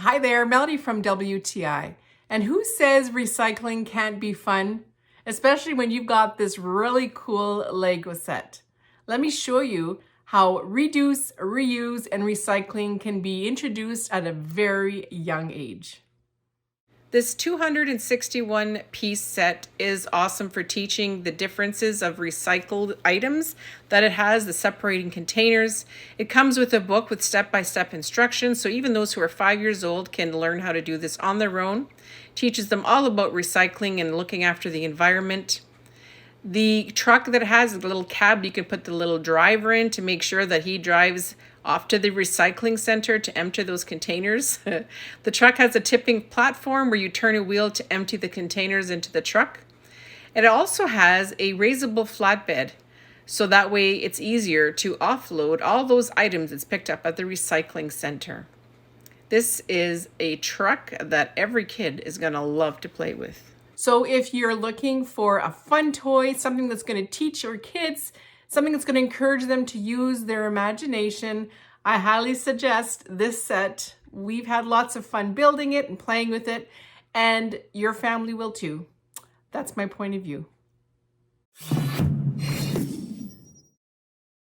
Hi there, Melody from WTI. And who says recycling can't be fun? Especially when you've got this really cool Lego set. Let me show you how reduce, reuse, and recycling can be introduced at a very young age. This 261 piece set is awesome for teaching the differences of recycled items that it has, the separating containers. It comes with a book with step-by-step instructions, so even those who are 5 years old can learn how to do this on their own. Teaches them all about recycling and looking after the environment. The truck that has a little cab, you can put the little driver in to make sure that he drives off to the recycling center to empty those containers. The truck has a tipping platform where you turn a wheel to empty the containers into the truck. It also has a raisable flatbed, so that way it's easier to offload all those items that's picked up at the recycling center. This is a truck that every kid is going to love to play with. So if you're looking for a fun toy, something that's going to teach your kids, something that's going to encourage them to use their imagination, I highly suggest this set. We've had lots of fun building it and playing with it, and your family will too. That's my point of view.